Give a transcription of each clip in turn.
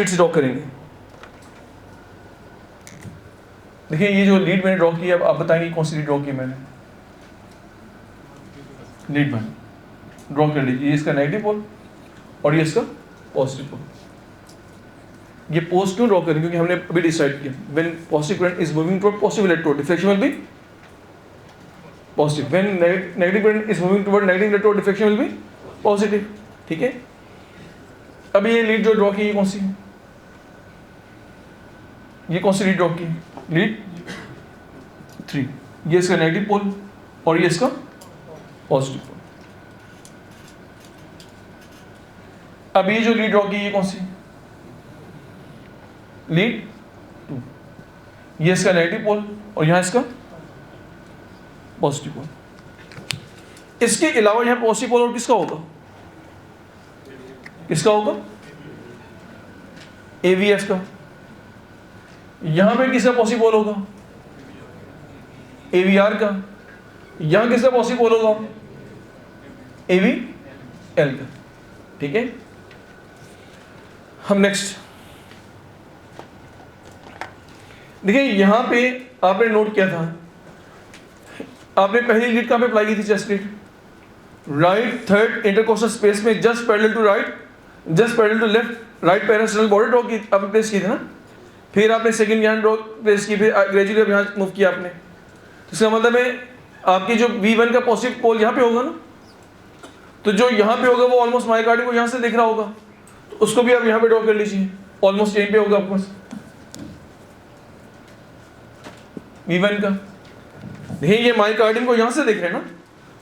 से ड्रॉ करेंगे। देखिए ये जो लीड मैंने ड्रॉ किया, आप बताएंगे कौन सी लीड ड्रॉ की मैंने। लीड वन ड्रॉ कर लीजिए, ये इसका नेगेटिव पोल और ये इसका पॉजिटिव पोल। ये पोज क्यों ड्रॉ करें, क्योंकि हमने अभी डिसाइड किया when positive current is moving toward positive electrode deflection will be positive, when negative current is moving toward negative electrode deflection will be positive. ठीक है, अभी ये लीड जो ड्रॉ की ये कौन सी है, ये कौन सी लीड ड्रॉ की, लीड 3, ये इसका नेगेटिव पोल और ये इसका पॉजिटिव पोल। अब ये जो लीड ड्रॉ की ये कौन सी, लीड 2, ये इसका नेगेटिव पोल और यहां इसका पॉजिटिव पोल। इसके अलावा यहां पॉजिटिव पोल और किसका होगा, किसका होगा, AVF का। यहां पे किसका पॉजिटिव पोल होगा, AVR का। यहां किसका पॉजिटिव पोल होगा, AVL का। ठीक है, हम नेक्स्ट देखिए, यहां पे आपने नोट किया था, आपने पहली लीड कहां पे अप्लाई की थी, chest lead, right third intercostal space में just parallel to right, just parallel to left, right parasternal border draw की आपने प्लेस की थी ना। फिर आपने सेकंड यहां ड्रॉ प्लेस की, फिर ग्रेजुअली अब यहां मूव किया आपने। तो इसका मतलब है आपकी जो V1 का पॉजिटिव पोल यहां पे होगा ना, तो जो यहां पे होगा वो ऑलमोस्ट मायोकार्डियम को यहां से दिख रहा होगा, तो उसको भी आप यहां पे ड्रॉ कर लीजिए, ऑलमोस्ट यहीं पे होगा आपके पास V1 का। देखिए ये मायोकार्डियम को यहां से देख रहे हैं ना,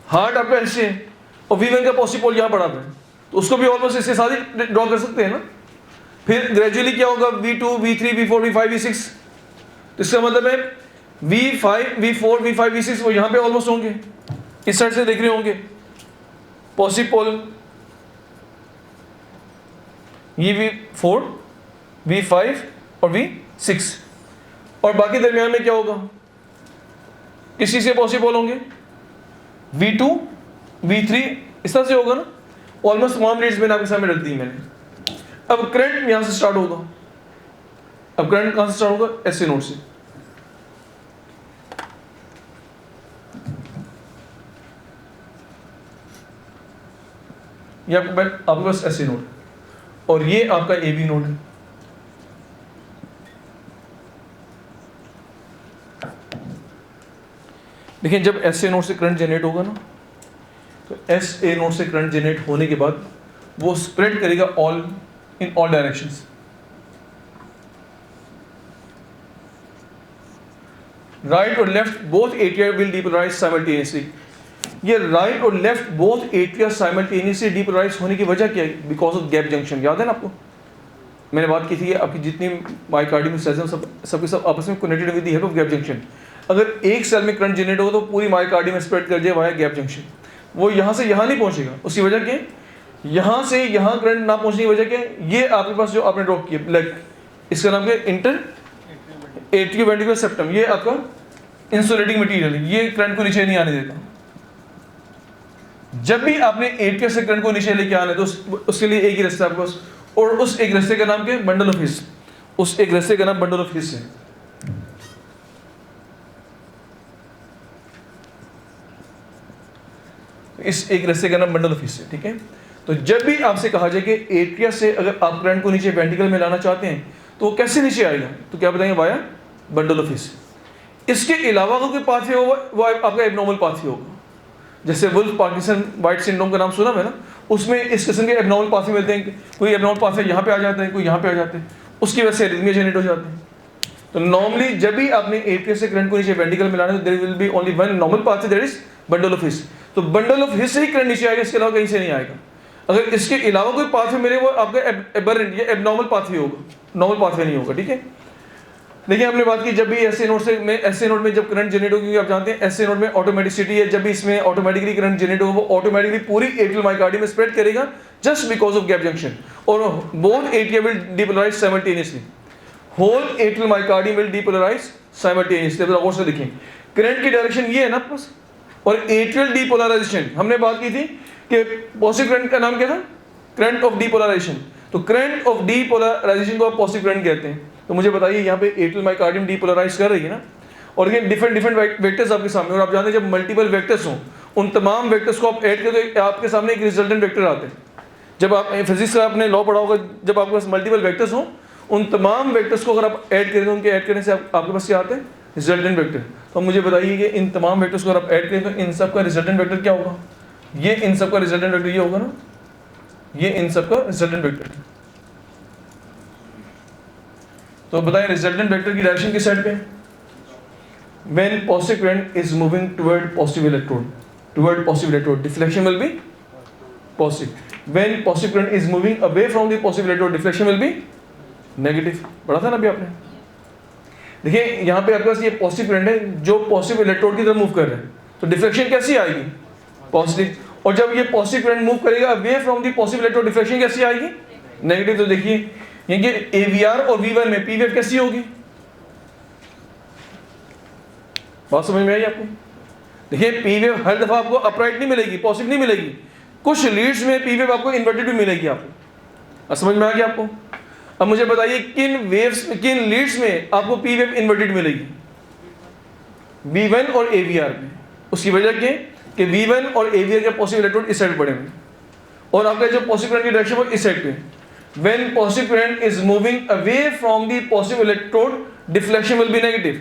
हार्ट आपका ऐसे है और V1 का पॉजिटिव पोल यहां पड़ा हुआ है, तो उसको भी ऑलमोस्ट इसके साथ ही ड्रॉ कर सकते हैं ना। फिर ग्रेजुअली क्या होगा, V2 V3 V4 V5 V6, तो इसका मतलब है V5 V4 V5 V6 वो यहां पे ऑलमोस्ट होंगे, इस साइड से देख रहे होंगे पॉजिटिव पोल, ये V4 V5 और V6, और बाकी दरमियान में क्या होगा, किसी से पॉजिटिव पोल होंगे, V2 V3 इस तरह से होगा ना, ऑलमोस्ट तमाम लीड्स मैंने आपके सामने रख दी मैंने। अब करंट यहां से स्टार्ट होगा, अब करंट कहां से स्टार्ट होगा, ऐसे नोड से। ये आपके पास ऐसे नोड और ये आपका AB नोड है। देखिए जब SA नोड से करंट जनरेट होगा ना, तो SA नोड से करंट जनरेट होने के बाद वो स्प्रेड करेगा all in all directions. Right और left both atria will depolarize simultaneously. ये राइट और left both atria simultaneously depolarize होने की वजह क्या है, बिकॉज ऑफ गैप जंक्शन। याद है ना आपको, मैंने बात की थी आपकी जितनी मायोकार्डियम सेल्स हैं सबके सब आपस में connected with the help of gap junction. अगर एक सेल में करंट जनरेट होगा तो पूरी मायोकार्डियम में स्प्रेड कर जाए वाया गैप जंक्शन, वो यहाँ से यहाँ नहीं पहुँचेगा। उसकी वजह क्या है, यहाँ से यहाँ करंट ना पहुँचने की वजह क्या है, ये आपके पास जो आपने ड्रॉ किया ब्लैक, इसका नाम क्या है, इंटर एट्रियोवेंट्रिकुलर सेप्टम। ये आपका इंसुलेटिंग मटेरियल है, ये करंट को नीचे नहीं आने देता। जब भी आपने एट्रिया से करंट को नीचे लेके आना है तो उसके लिए एक ही रास्ता है आपके पास, और उस एक रास्ते का नाम क्या है, बंडल ऑफ हिस। उस एक रास्ते का नाम बंडल ऑफ हिस है। इस एक रास्ते का नाम बंडल ऑफ हिस है। ठीक है, तो जब भी आपसे कहा जाए कि एट्रिया से अगर आप करंट को नीचे वेंट्रिकल में लाना चाहते हैं तो वो कैसे नीचे आएगा, तो क्या बताएंगे, वाया बंडल ऑफ हिस। इसके अलावा कोई पाथवे होगा वो आपका एबनॉर्मल पाथवे होगा। जैसे वुल्फ पार्किंसन वाइट सिंड्रोम का नाम सुना है ना, उसमें इस किस्म के एबनॉर्मल पाथवे मिलते हैं। कोई एबनॉर्मल पाथवे यहाँ पे आ जाते हैं, कोई यहाँ पे आ जाते हैं, उसकी वजह से एरिथमिया जनरेट हो जाते हैं। तो नॉर्मली जब भी आपने एट्रिया से करंट को नीचे वेंट्रिकल में लाना है तो there will be only one normal pathway, that is bundle of His. तो बंडल ऑफ हिस से ही करंट नीचे आएगा, इसके अलावा कहीं से नहीं आएगा। अगर इसके अलावा कोई पाथवे मिले वो आपका एबरेंट या एबनॉर्मल पाथवे होगा, नॉर्मल पाथवे नहीं होगा। ठीक है, देखिए हमने बात की जब भी SA नोड में जब करंट जनरेट होगी, आप जानते हैं SA नोड में ऑटोमेटिसिटी है। जब भी इसमें ऑटोमेटिकली करंट जनरेट होगा वो ऑटोमेटिकली पूरी एट्रियल मायोकार्डियम में स्प्रेड करेगा just because of gap junction, और both atria will depolarize simultaneously. Whole atrial myocardium will depolarize simultaneously. गौर से देखें, करंट की डायरेक्शन ये है ना बस, और एट्रियल डीपोलराइजेशन हमने बात की थी कि पॉजिटिव करंट का नाम क्या था, करंट ऑफ डीपोलराइजेशन। तो करंट ऑफ डीपोलराइजेशन को आप पॉजिटिव करंट कहते हैं। तो मुझे बताइए यहाँ पे एट्रियल मायोकार्डियम डीपोलराइज कर रही है ना, और ये डिफरेंट डिफरेंट वेक्टर्स आपके सामने, और आप जानते हैं जब मल्टीपल वेक्टर्स हों उन तमाम वेक्टर्स को आप ऐड करके तो आपके सामने एक रिजल्टेंट वेक्टर आते हैं। जब आप फिजिक्स का आपने लॉ पढ़ा होगा, जब आपके पास मल्टीपल वेक्टर्स हों उन तमाम वेक्टर्स को अगर आप ऐड करें तो उनके ऐड करने से आपके पास क्या आते हैं, रिजल्टेंट वेक्टर। तो मुझे बताइए कि इन तमाम वेक्टर्स को अगर आप ऐड करें तो इन सब का रिजल्टेंट वेक्टर क्या होगा, ये इन सब का रिजल्टेंट वेक्टर ये होगा ना, ये इन सब का रिजल्टेंट वेक्टर। तो बताएं रिजल्टेंट वेक्टर की डायरेक्शन किस साइड पे है? When positive current is moving toward positive electrode, deflection will be positive. When positive current is moving away from the positive electrode, deflection will be negative. पढ़ा था ना अभी आपने? देखिए यहाँ पे आपके पास ये पॉजिटिव करंट है जो पॉजिटिव इलेक्ट्रोड की तरफ मूव कर रहे हैं, तो डिफ्लेक्शन कैसी आएगी, पॉजिटिव। और जब ये पॉजिटिव करंट मूव करेगा away from the positive electrode, deflection कैसी आएगी, नेगेटिव। तो देखिए ये AVR और V1 में P वेव कैसी होगी, बात समझ में आई आपको? देखिए P वेव हर दफा आपको अपराइट नहीं मिलेगी, पॉजिटिव नहीं मिलेगी, कुछ लीड्स में P वेव आपको इन्वर्टेड भी मिलेगी आपको। समझ में आ गया आपको? अब मुझे बताइए किन लीड्स में आपको P वेव इन्वर्टेड मिलेगी, V1 और AVR में। उसकी वजह क्या कि V1 और AVR के पॉजिटिव इलेक्ट्रोड इस साइड पड़े हुए और आपका जो पॉजिटिव करंट की डायरेक्शन वो इस साइड पे। When positive current is moving away from the positive electrode, deflection will be negative.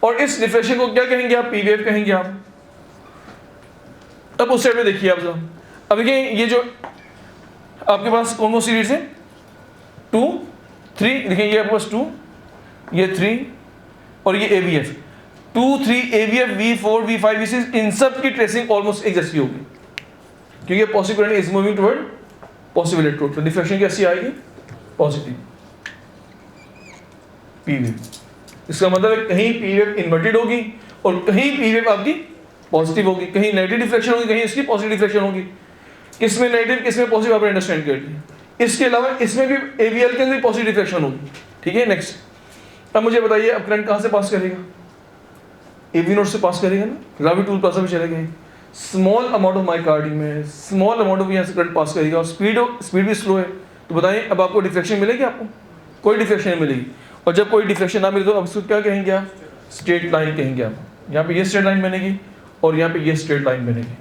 और इस डिफ्लेक्शन को क्या कहेंगे आप, P वेव कहेंगे आप। अब उस साइड में देखिए आप जरा, अब ये जो आपके पास कौन कौन सी लीड्स है, 2 3, देखिए ये आपके पास 2, ये 3 और ये AVF, 2 3 AVF V4 V5 V6, इन सब की ट्रेसिंग ऑलमोस्ट एक जैसी होगी क्योंकि positive current is moving toward positive electrode. तो डिफ्लेक्शन कैसी आएगी, पॉजिटिव P वेव। इसका मतलब है कहीं P वेव इन्वर्टेड होगी और कहीं P वेव आपकी पॉजिटिव होगी, कहीं नेगेटिव डिफ्लेक्शन होगी, कहीं इसकी पॉजिटिव डिफ्लेक्शन होगी। किसमें नेगेटिव किसमें पॉजिटिव आपने अंडरस्टैंड कर लिया। इसके अलावा इसमें भी AVL के अंदर भी पॉजिटिव डिफ्लेक्शन होगी, ठीक है। नेक्स्ट, अब मुझे बताइए अब करंट कहाँ से पास करेगा, AV नोड से पास करेगा ना, ग्राविटी टूल प्लाजा में चले गए, स्मॉल अमाउंट ऑफ मायोकार्डियम में स्मॉल अमाउंट ऑफ यहाँ से करंट पास करेगा और स्पीड भी स्लो है। तो बताएं अब आपको डिफ्लेक्शन मिलेगी, आपको कोई डिफ्लेक्शन नहीं मिलेगी। और जब कोई डिफ्लेक्शन ना मिले तो अब इसको क्या कहेंगे आप, स्ट्रेट लाइन कहेंगे आप। यहाँ पे ये स्ट्रेट लाइन बनेगी और यहाँ पे ये स्ट्रेट लाइन बनेगी,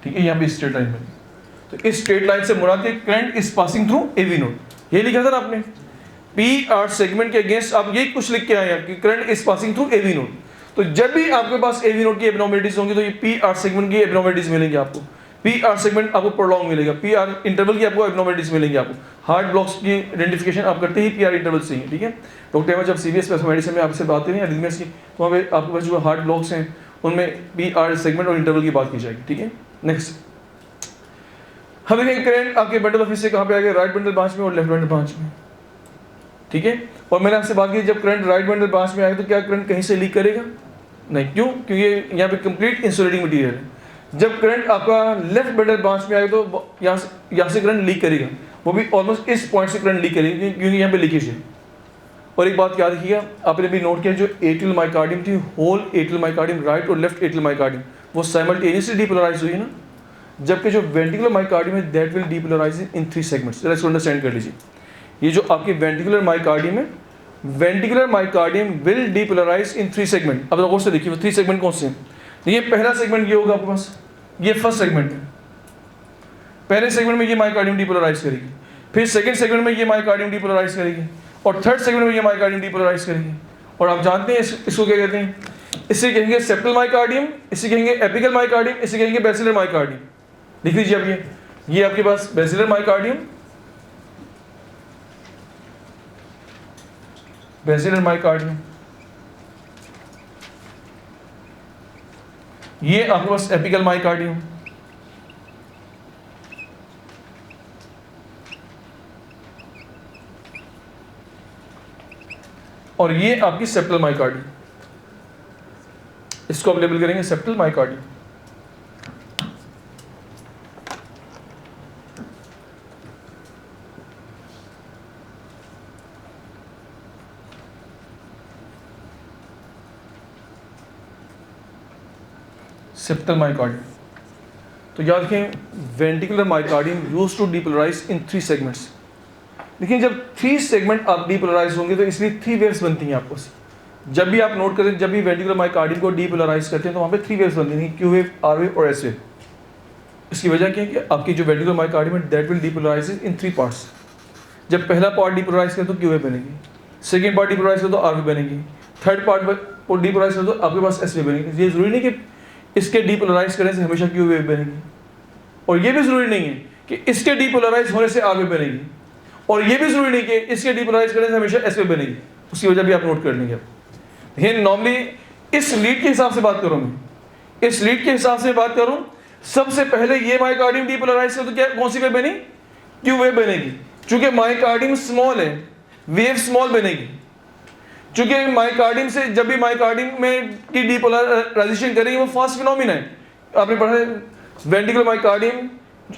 ठीक है, यहाँ पे स्ट्रेट लाइन बनेगी। तो इस स्ट्रेट लाइन से मुराद के current is passing through AV node, ये लिखा था ना आपने, PR सेगमेंट के अगेंस्ट आप ये कुछ लिख के आए हैं कि current is passing through AV node. तो जब भी आपके पास AV नोड की एब्नॉर्मलिटीज होंगी तो ये PR सेगमेंट की एब्नॉर्मलिटीज मिलेंगी आपको। PR सेगमेंट आपको प्रोलॉन्ग मिलेगा, PR इंटरवल की आपको एब्नॉर्मलिटीज मिलेंगी आपको। हार्ट ब्लॉक्स की आइडेंटिफिकेशन आप करते ही PR इंटरवल से ही, ठीक है। डॉक्टर अहमद जब CVS मेडिसिन में आपसे बात करें एरिथमियास की, तो वहाँ पे आपके पास जो हार्ट ब्लॉक्स हैं उनमें PR सेगमेंट और इंटरवल की बात की जाएगी, ठीक है। नेक्स्ट, हम देखेंगे करंट आपके बंडल ऑफ हिस्से कहाँ पे आ गया, राइट बंडल ब्रांच में और लेफ्ट बंडल ब्रांच में, ठीक है। और मैंने आपसे बात की जब करंट राइट बंडल ब्रांच में आए तो क्या करंट कहीं से लीक करेगा, नहीं, क्यों, क्योंकि यहाँ पे कंप्लीट इंसुलेटिंग मटेरियल है। जब करंट आपका लेफ्ट बंडल ब्रांच में आएगा तो यहाँ से करंट लीक करेगा, वो भी ऑलमोस्ट इस पॉइंट से करंट लीक करेगी क्योंकि यहाँ पे लीकेज है। और एक बात याद रखिएगा, आपने भी नोट किया जो एट्रियल मायोकार्डियम थी, होल एट्रियल मायोकार्डियम, राइट और लेफ्ट एट्रियल मायोकार्डियम, वो साइमल्टेनियसली डीपोलराइज हुई है ना, जबकि जो वेंट्रिकुलर मायोकार्डियम है that will depolarise in 3 segments. जरा इसको अंडरस्टैंड कर लीजिए, ये जो आपकी वेंट्रिकुलर मायोकार्डियम है, ventricular myocardium will depolarise in 3 segment. अब गौर से देखिए वो 3 सेगमेंट कौन से हैं। देखिए पहला सेगमेंट ये होगा आपके पास, ये फर्स्ट सेगमेंट है, पहले सेगमेंट में ये मायोकार्डियम डीपोलराइज करेगी, फिर सेकंड सेगमेंट में ये मायोकार्डियम डीपोलराइज करेगी और थर्ड सेगमेंट में ये मायोकार्डियम डीपोलराइज करेगी। और आप जानते हैं इसको क्या कहते हैं, इसे कहेंगे सेप्टल मायोकार्डियम, इसे कहेंगे एपिकल मायोकार्डियम, इसे कहेंगे बेसिलर मायोकार्डियम। लिख लीजिए अब ये आपके पास बेसिलर मायोकार्डियम, बेसिलर मायोकार्डियम, ये आपके पास एपिकल मायोकार्डियम, और ये आपकी सेप्टल मायोकार्डियम। इसको आप लेबल करेंगे सेप्टल मायोकार्डियम। Septal myocardium. तो याद रखें ventricular myocardium used to depolarize in 3 segments. लेकिन जब 3 सेगमेंट आप डीपोलराइज होंगे तो इसलिए 3 वेव्स बनती हैं आपको। जब भी आप नोट करें, जब भी वेंट्रिकुलर मायोकार्डियम को डीपोलराइज करते हैं तो वहाँ पे 3 वेव्स बनती हैं, क्यू वेव, आर वेव और एस वेव। इसकी वजह क्या है कि आपकी जो वेंट्रिकुलर मायोकार्डियम है that will depolarise in 3 parts. जब पहला पार्ट डीपोलराइज करें तो क्यू वेव बनेगी, सेकेंड पार्ट डीपोलराइज करें तो आर वेव बनेगी, थर्ड पार्ट डीपोलराइज करें तो आपके पास एस वेव बनेगी। ये जरूरी नहीं कि इसके डीपोलराइज करने से हमेशा क्यू वेव बनेगी, और ये भी जरूरी नहीं है कि इसके डीपोलराइज होने से आर वेव बनेगी, और ये भी जरूरी नहीं कि इसके डीपोलराइज करने से हमेशा एस वेव बनेगी। उसकी वजह भी आप नोट कर लेंगे। ये नॉर्मली इस लीड के हिसाब से बात करूँ, मैं इस लीड के हिसाब से बात करूँ, सबसे पहले ये मायोकार्डियम डीपोलराइज कर तो क्या कौन सी वेव बनी? क्यू वेव बनेगी। चूंकि मायोकार्डियम स्मॉल है, वेव स्मॉल बनेगी। चूंकि मायोकार्डियम से जब भी मायोकार्डियम में की डीपोलराइजेशन करेंगे वो फास्ट फिनोमिना है। आपने पढ़ा है वेंट्रिकुलर मायोकार्डियम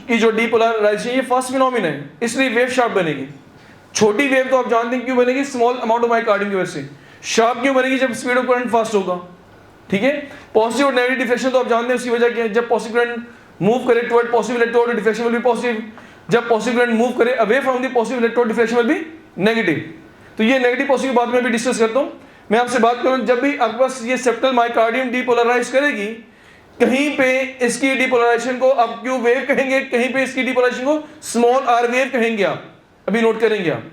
की जो डीपोलराइजेशन ये फास्ट फिनोमिना है, इसलिए वेव शार्प बनेगी। छोटी वेव तो आप जानते हैं क्यों बनेगी? स्मॉल अमाउंट ऑफ मायोकार्डियम की वजह से। शार्प क्यों बनेगी? जब स्पीड ऑफ करंट फास्ट होगा। ठीक है, पॉजिटिव और नेगेटिव डिफ्लेक्शन तो आप जानते हैं उसकी वजह क्या है? जब पॉजिटिव करंट मूव करे toward positive electrode, deflection will be positive. जब पॉजिटिव करंट मूव करे away from the positive electrode, deflection will be negative. तो ये नेगेटिव पॉजिटिव बात में भी डिस्कस करता हूँ। मैं आपसे बात करूँ, जब भी आपके पास ये सेप्टल मायोकार्डियम डीपोलराइज करेगी, कहीं पे इसकी डीपोलराइजेशन को आप क्यू वेव कहेंगे, कहीं पे इसकी डीपोलराइजेशन को स्मॉल आर वेव कहेंगे। आप अभी नोट करेंगे। आप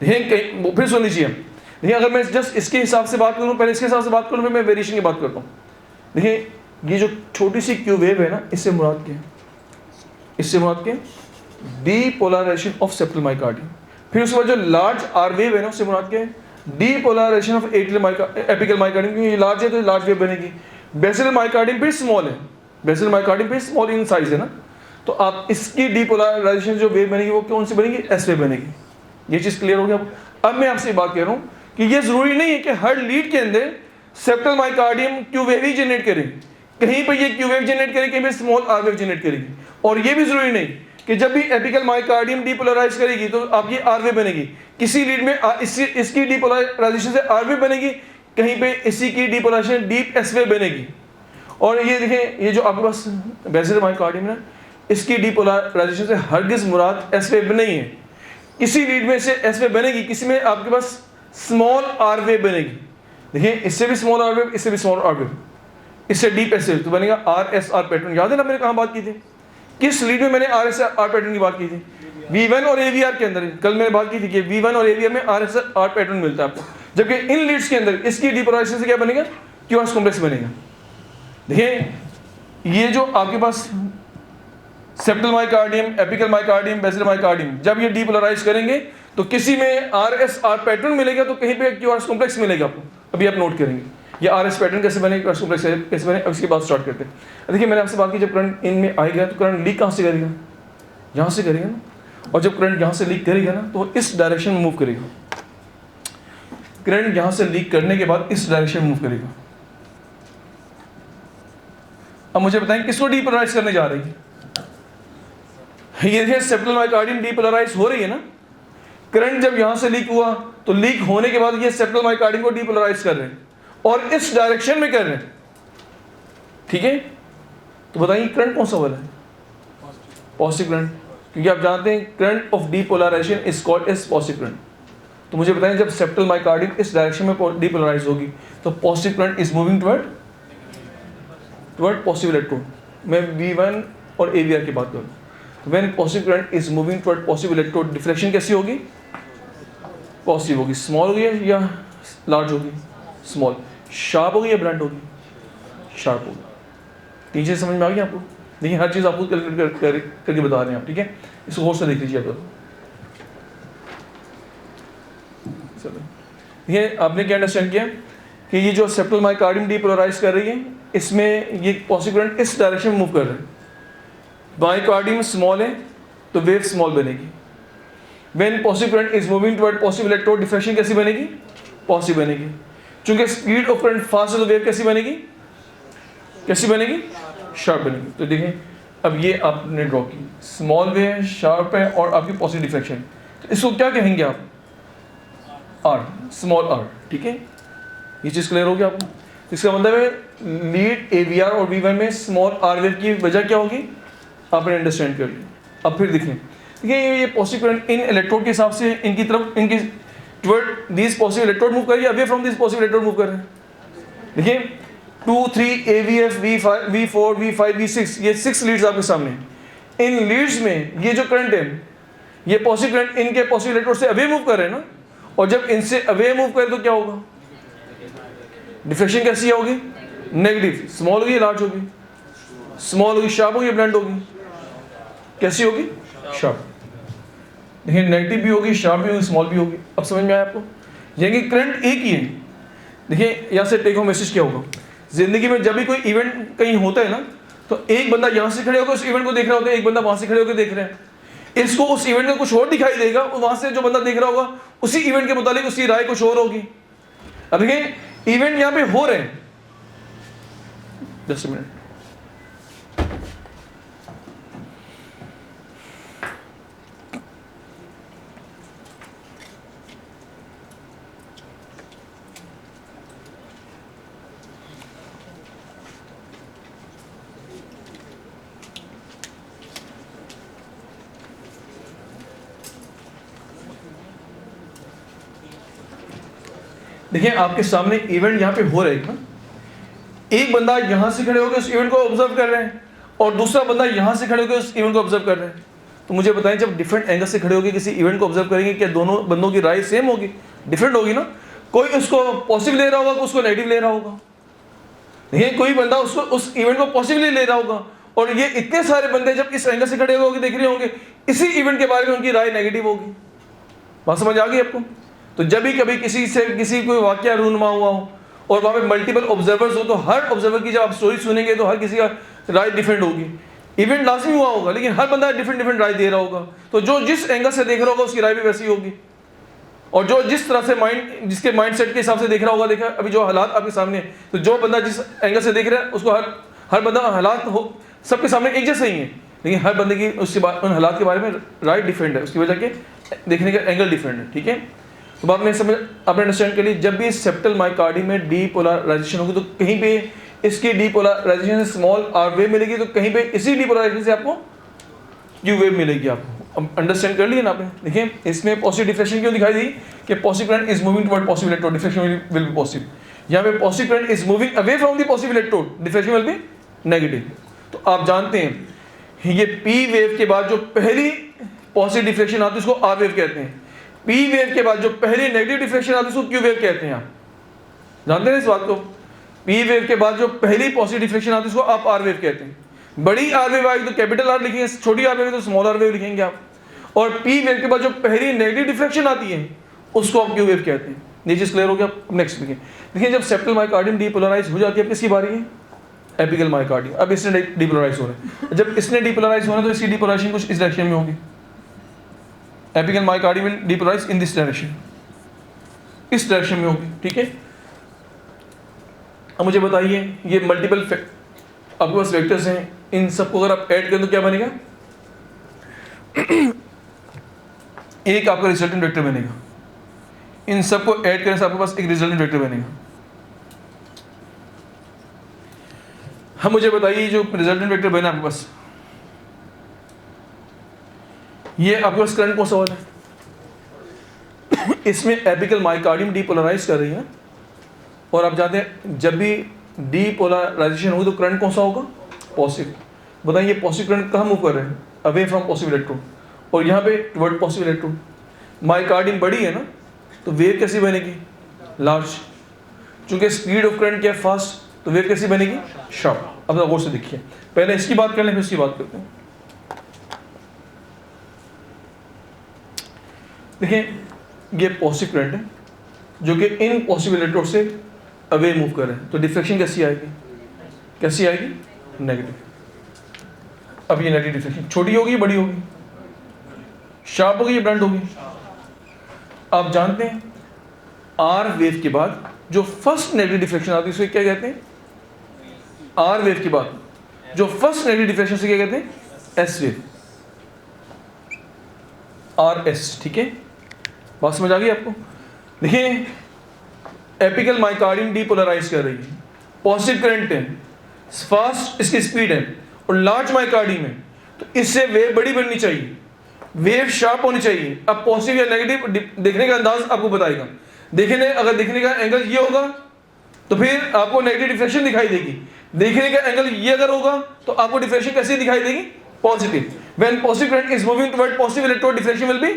देखिए, फिर सुन लीजिए। देखिए, अगर मैं जस्ट इसके हिसाब से बात करूँ, पहले इसके हिसाब से बात करूँ, फिर मैं वेरिएशन की बात करता हूँ। देखिए, ये जो छोटी सी क्यू वेव है ना, इससे मुराद क्या है? इससे मुराद क्या है? Depolarization of septal myocardium. फिर उसके बाद जो लार्ज आर वेव है ना, उससे मुराद क्या है? Depolarization of apical myocardium. क्योंकि ये लार्ज है तो लार्ज वेव बनेगी। बेसिलर मायोकार्डियम फिर स्मॉल है, बेसिलर मायोकार्डियम फिर स्मॉल इन साइज है ना, तो आप इसकी डीपोलराइजेशन जो वेव बनेगी वो कौन सी बनेगी? एस वेव बनेगी। ये चीज़ क्लियर हो गया। अब मैं आपसे बात कर रहा हूँ कि ये जरूरी नहीं है कि हर लीड के अंदर सेप्टल मायोकार्डियम क्यू वेव ही जनरेट करे। कहीं पर ये क्यू वेव जनरेट करेगी, कहीं पर स्मॉल आर वेव जनरेट करेगी। और ये भी जरूरी नहीं कि जब भी एपिकल मायोकार्डियम डीपोलराइज करेगी तो आपकी आर वेव बनेगी। किसी लीड में इसकी डीपोलराइजेशन से आर वेव बनेगी, कहीं पे इसी की डीपोलराइजेशन डीप एस वेव बनेगी। और ये देखें, ये जो आपके पास बेसिलर मायोकार्डियम है, इसकी डीपोलराइजेशन से हरगिज मुराद एस वेव नहीं है। किसी लीड में से एस वेव बनेगी, किसी में आपके पास स्मॉल आर वेव बनेगी। देखिए, इससे भी स्मॉल आर वेव, इससे भी स्मॉल आर वेव, इससे डीप एस वेव, तो बनेगा आर एस आर पैटर्न। याद है ना मैंने कहाँ बात की थी? किस लीड में मैंने आर एस आर पैटर्न की बात की थी? V1 और AVR के अंदर। कल मैंने बात की थी कि V1 और AVR में आर एस आर पैटर्न मिलता है आपको, जबकि इन लीड्स के अंदर इसकी डीपोलराइजेशन से क्या बनेगा? क्यूआरएस कॉम्प्लेक्स बनेगा। देखिए, ये जो आपके पास septal myocardium, apical myocardium, basilar myocardium, जब ये डीपोलराइज करेंगे तो किसी में आर एस आर पैटर्न मिलेगा, तो कहीं पे क्यूआरएस कॉम्प्लेक्स मिलेगा आपको। अभी आप नोट करेंगे ये आर एस पैटर्न कैसे बने, क्यूआरएस कॉम्प्लेक्स कैसे बने। अब इसके बाद स्टार्ट करते हैं। देखिए, मैंने आपसे बात की, जब करंट इनमें आएगा तो करंट लीक कहाँ से करेगा? यहाँ से करेगा ना। और जब करंट यहाँ से लीक करेगा ना तो इस डायरेक्शन में मूव करेगा। करंट यहाँ से लीक करने के बाद इस डायरेक्शन में मूव करेगा। अब मुझे बताएं किसको डीपोलराइज करने जा रही है? ये सेप्टल मायोकार्डियम डीपोलराइज हो रही है ना। करंट जब यहाँ से लीक हुआ तो लीक होने के बाद ये सेप्टल मायोकार्डियम को डीपोलराइज कर रहे हैं और इस डायरेक्शन में कर रहे हैं। ठीक है, तो बताइए करंट कौन सा वाला है? पॉजिटिव करंट, क्योंकि आप जानते हैं current of depolarization is called as positive current. तो मुझे बताएं, जब सेप्टल मायोकार्डियम इस डायरेक्शन में डीपोलराइज होगी तो positive current is moving toward positive electrode. मैं V1 और AVR की बात करूँ, when positive current is moving toward positive electrode, deflection कैसी होगी? पॉजिटिव होगी। स्मॉल होगी या लार्ज होगी? स्मॉल। शार्प होगी या ब्लंट होगी? शार्प होगी। तीन चीज़ समझ में आ गई आपको? देखिए, हर चीज़ आपको कैलकुलेट करके बता रहे हैं आप। ठीक है, इसको गौर से देख लीजिए आप। ये आपने क्या अंडरस्टैंड किया कि ये जो सेप्टल मायोकार्डियम डीपोलराइज कर रही है, इसमें ये पॉजिटिव करंट इस डायरेक्शन में मूव कर रहे हैं। मायोकार्डियम स्मॉल है तो वेव स्मॉल बनेगी। When positive current is moving toward positive electrode, deflection कैसी बनेगी? पॉजिटिव बनेगी। चूंकि स्पीड ऑफ करंट फास्ट है तो वेव कैसी बनेगी? कैसी बनेगी? शार्प बनेगी। तो देखें, अब ये आपने ड्रॉ की, स्मॉल वेव है, शार्प है और आपकी पॉजिटिव डिफ्लेक्शन। तो इसको क्या कहेंगे आप? R, small R. ठीक है, ये चीज़ क्लियर हो गया आपको? इसका मतलब है लीड AVR और V1 में स्मॉल आर वेव की वजह क्या होगी? आपने अंडरस्टैंड कर लिया। अब फिर देखिए ये पॉजिटिव करंट इन इलेक्ट्रोड के हिसाब से इनकी तरफ, इनकी toward this positive electrode move कर रही है, away from this positive electrode move कर रहे हैं। देखिए 2, 3 AVF, V5, V4, V5, V6, ये 6 लीड्स आपके सामने हैं। इन लीड्स में ये जो करंट है, ये पॉजिटिव करंट इनके पॉजिटिव इलेक्ट्रोड से अवे मूव कर रहे हैं ना, और जब इनसे अवे मूव करे तो क्या होगा? डिफ्लेक्शन कैसी होगी? नेगेटिव। स्मॉल होगी, लार्ज होगी? स्मॉल होगी, शार्प होगी, ब्लंट होगी? कैसी होगी? शार्प। देखिए नेगेटिव भी होगी, शार्प भी होगी, स्मॉल भी होगी। अब समझ में आया आपको? यानी कि करंट एक ही है। देखिए यहाँ से टेक होम मैसेज क्या होगा, जिंदगी में जब भी कोई इवेंट कहीं होता है ना, तो एक बंदा यहाँ से खड़े होकर उस इवेंट को देख रहा होता है, एक बंदा वहां से खड़े होकर देख रहे हैं। इसको उस इवेंट का कुछ और दिखाई देगा, और वहां से जो बंदा देख रहा होगा उसी इवेंट के मुताबिक उसकी राय कुछ और होगी। अब देखिए इवेंट यहाँ पे हो रहे हैं, जस्ट मिनट, देखिए आपके सामने इवेंट यहाँ पे हो रहा है ना, एक बंदा यहाँ से खड़े होकर उस इवेंट को ऑब्जर्व कर रहे हैं, और दूसरा बंदा यहाँ से खड़े होकर उस इवेंट को ऑब्जर्व कर रहे हैं। तो मुझे बताएं, जब डिफरेंट एंगल से खड़े होकर किसी इवेंट को ऑब्जर्व करेंगे, क्या दोनों बंदों की राय सेम होगी? डिफरेंट होगी ना। कोई उसको पॉजिटिव ले रहा होगा, उसको नेगेटिव ले रहा होगा। देखिए कोई बंदा उसको उस इवेंट को पॉजिटिवली ले रहा होगा, और ये इतने सारे बंदे जब इस एंगल से खड़े होकर देख रहे होंगे, इसी इवेंट के बारे में उनकी राय नेगेटिव होगी। बात समझ आ गई आपको? तो जब भी कभी किसी कोई वाकया रूनुमा हुआ हो और वहाँ पे मल्टीपल ऑब्जर्वर्स हो, तो हर ऑब्जर्वर की जब आप स्टोरी सुनेंगे तो हर किसी का राय डिफरेंट होगी। इवेंट लाजमी हुआ होगा, लेकिन हर बंदा डिफरेंट राय दे रहा होगा, तो जो जिस एंगल से देख रहा होगा उसकी राय भी वैसी होगी, और जो जिस तरह से जिसके माइंड सेट के हिसाब से देख रहा होगा। देखा अभी जो हालात आपके सामने, तो जो बंदा जिस एंगल से देख रहा है उसको हर बंदा हालात हो सबके सामने एक जैसे ही है, लेकिन हर बंदे की उन हालात के बारे में राय डिफरेंट है, उसकी वजह के देखने का एंगल डिफरेंट है। ठीक है, तो बात में समझ आपने अंडरस्टैंड कर ली। जब भी सेप्टल मायोकार्डियम में डीपोलराइजेशन होगी, तो कहीं पे इसकी डीपोलराइजेशन से स्मॉल आर वेव मिलेगी, तो कहीं पे इसी डीपोलराइजेशन से आपको यू वेव मिलेगी। आपको अंडरस्टैंड कर लिया ना आपने? देखिए इसमें पॉजिटिव डिफ्लेक्शन क्यों दिखाई दी कि positive current is moving toward positive electrode, deflection will be positive. यहाँ पे positive current is moving away from the positive electrode, deflection will be negative. तो आप जानते हैं ये पी वेव के बाद जो पहली पॉजिटिव डिफ्लेक्शन आती है उसको आर वेव कहते हैं। पी वेव के बाद जो पहली नेगेटिव डिफ्लेक्शन आती है उसको क्यू वेव कहते हैं। आप जानते हैं इस बात को? पी वेव के बाद जो पहली पॉजिटिव डिफ्लेक्शन आती है उसको आप आर वेव कहते हैं। बड़ी आर वेव आएगी तो कैपिटल आर लिखेंगे, छोटी आर वेव तो स्मॉल आर वेव लिखेंगे आप। और पी वेव के बाद जो पहली नेगेटिव डिफ्लेक्शन आती है उसको आप क्यू वेव कहते हैं। ये चीज क्लियर हो गया? नेक्स्ट देखिए, देखिए जब सेप्टल मायोकार्डियम डीपोलराइज हो जाती है, किसकी बारी है? Apical myocardium. अब इसने डीपोलराइज हो रहा है, जब इसने डीपोलराइज होना तो इसकी डीपोलराइजेशन कुछ इस डायरेक्शन में होगी। Apical myocardium will depolarise in this direction, इस डायरेक्शन में होगी। ठीक है, अब मुझे बताइए ये मल्टीपल आपके पास वेक्टर्स हैं, इन सबको अगर आप ऐड करें तो क्या बनेगा? एक आपका रिजल्टेंट वेक्टर बनेगा। इन सबको ऐड करने से आपके पास एक रिजल्टेंट वेक्टर बनेगा। हम मुझे बताइए जो रिजल्टेंट वेक्टर बना आपके पास, ये आपके पास करंट कौन सा वाला है? इसमें एपिकल मायोकार्डियम डीपोलराइज कर रही है, और आप जानते हैं जब भी डीपोलराइजेशन होगी तो करंट कौन सा होगा? पॉजिटिव। बताइए पॉजिटिव करंट कहाँ मूव कर रहे हैं? अवे फ्रॉम पॉजिटिव इलेक्ट्रोड, और यहाँ पे टुवर्ड पॉजिटिव इलेक्ट्रोड। मायोकार्डियम बड़ी है ना, तो वेव कैसी बनेगी? लार्ज। चूंकि स्पीड ऑफ करंट क्या है? फास्ट, तो वेव कैसी बनेगी? शार्प। अब गौर से देखिए, पहले इसकी बात कर लें फिर इसकी बात करते हैं। देखिए ये पॉजिटिव करंट है जो कि इन पॉजिटिव इलेक्ट्रोड से अवे मूव कर रहे हैं, तो डिफ्लेक्शन कैसी आएगी? कैसी आएगी? नेगेटिव। अब ये नेगेटिव डिफ्लेक्शन छोटी होगी बड़ी होगी? शार्प होगी या ब्लंट होगी? आप जानते हैं आर वेव के बाद जो फर्स्ट नेगेटिव डिफ्लेक्शन आती है उसे क्या कहते हैं? आर वेव के बाद जो फर्स्ट नेगेटिव डिफ्लेक्शन से क्या कहते हैं? S wave, R S. ठीक है, बात समझ आ गई आपको? देखिए एपिकल मायोकार्डियम डीपोलराइज कर रही है, पॉजिटिव करंट है, फास्ट इसकी स्पीड है, और लार्ज मायोकार्डियम है, तो इससे वेव बड़ी बननी चाहिए, वेव शार्प होनी चाहिए। अब पॉजिटिव या नेगेटिव देखने का अंदाज आपको बताएगा। अगर देखने का एंगल ये होगा तो फिर आपको नेगेटिव डिफ्लेक्शन दिखाई देगी। देखने का एंगल ये अगर होगा तो आपको डिफ्लेक्शन कैसी दिखाई देगी? Positive. When positive current is moving toward positive electrode, deflection will be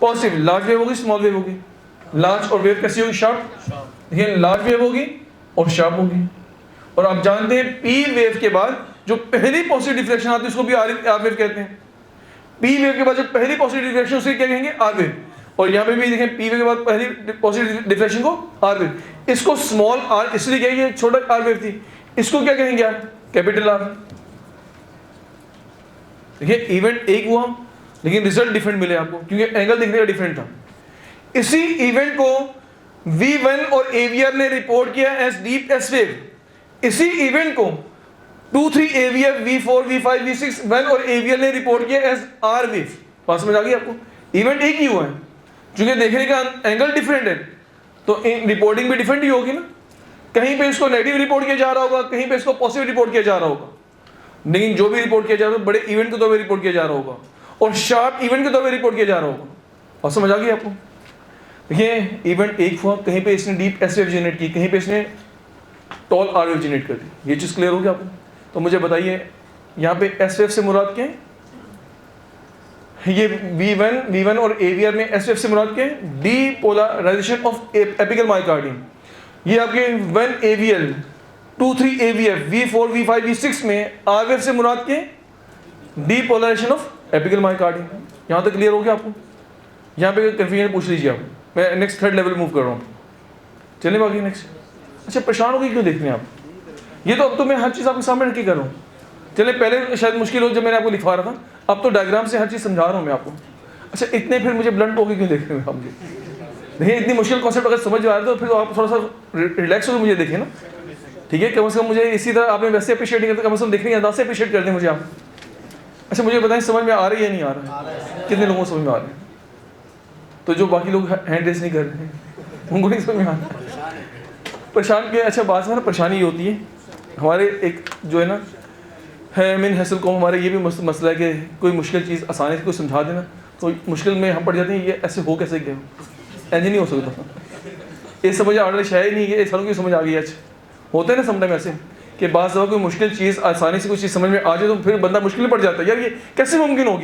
positive. Large wave होगी, स्मॉल वेव होगी। लार्ज और वेव कैसी होगी? शार्प। देखिए लार्ज वेव होगी और शार्प होगी। और आप जानते हैं पी वेव के बाद जो पहली पॉजिटिव डिफ्लेक्शन आती है उसको भी आर वेव कहते हैं। पी वेव के बाद जो पहली पॉजिटिव डिफ्लेक्शन उसे क्या कहेंगे? R wave. और यहाँ पे भी देखें पी वेव के बाद पहली पॉजिटिव डिफ्लेक्शन को आर वेव। इसको स्मॉल आर इसलिए कहेंगे, छोटा आर वेव थी। इसको क्या कहेंगे आप? Capital R. देखिए इवेंट एक हुआ लेकिन रिजल्ट डिफरेंट मिले आपको, क्योंकि एंगल दिखने का डिफरेंट था। इसी इवेंट को V1 और AVR ने रिपोर्ट किया एज डीप एस वेव। इसी इवेंट को 2-3 AVF, V4, V5, V6 1 और AVL ने रिपोर्ट किया एज आर वेव। बात समझ आ गई आपको? इवेंट एक ही हुआ है, क्योंकि देखने का एंगल डिफरेंट है तो रिपोर्टिंग भी डिफरेंट ही होगी ना। कहीं पे इसको नेगेटिव रिपोर्ट किया जा रहा होगा, कहीं पे इसको पॉजिटिव रिपोर्ट किया जा रहा होगा, लेकिन जो भी रिपोर्ट किया जा रहा है बड़े इवेंट के तौर पर रिपोर्ट किया जा रहा होगा और शार्प इवेंट के तौर पर रिपोर्ट किया जा रहा होगा। और समझ आ गई आपको? देखिए इवेंट एक हुआ, कहीं पे इसने डीप एस वेव जनरेट की, कहीं पे इसने टॉल आर वेव जनरेट कर दी। ये चीज़ क्लियर हो गया आपको? तो मुझे बताइए यहाँ पे एस वेव से मुराद क्या है? ये V1 और AVR में एस वेव से मुराद क्या है? Depolarization of apical myocardium. ये आपके 1 AVL 2-3 AVF V4 V5 V6 में आर वेव से मुराद क्या है? Depolarization of apical myocardium. यहाँ तक क्लियर हो गया आपको? यहाँ पे कन्फ्यूजन पूछ लीजिए आप। मैं नेक्स्ट थर्ड लेवल मूव कर रहा हूँ। चलिए बाकी नेक्स्ट। अच्छा परेशान हो गई क्यों देख रहे हैं आप? ये तो अब तो मैं हर चीज़ आपके सामने रख के कर रहा हूँ। चलिए पहले शायद मुश्किल हो जब मैंने आपको लिखवा रहा था, अब तो डायग्राम से हर चीज़ समझा रहा हूँ मैं आपको। अच्छा इतने फिर मुझे ब्लंट हो गए क्यों देख रहे हैं आप? मुझे देखिए इतनी मुश्किल कॉन्सेप्ट अगर समझ में आ रहा है तो फिर आप थोड़ा सा रिलैक्स होकर मुझे देखें ना, ठीक है? कम से कम मुझे इसी तरह आपने वैसे अप्रिशिएट नहीं करते, कम से कम देखने के अंदाज से अप्रिशिएट कर दें मुझे आप। अच्छा मुझे बताएं समझ में आ रही है या नहीं आ रहा है? कितने लोगों को समझ में आ रहा है? तो जो बाकी लोग हैंड रेस नहीं कर रहे हैं उनको नहीं समझ में आ रहा? परेशान के अच्छा बात में ना परेशानी ये होती है हमारे एक जो है ना है मिन हैसल कौम, हमारे ये भी मसला है कि कोई मुश्किल चीज़ आसानी से कोई समझा देना तो मुश्किल में हम पड़ जाते हैं। ये ऐसे हो कैसे गया? ऐसे नहीं हो सकता। ये समझ आ रहा शायद नहीं है, सालों की समझ आ गई। अच्छा होता है ना समटाइम ऐसे कि बात कोई मुश्किल चीज़ आसानी से कोई चीज़ समझ में आ जाए तो फिर बंदा मुश्किल में पड़ जाता है, यार ये कैसे मुमकिन हो गया?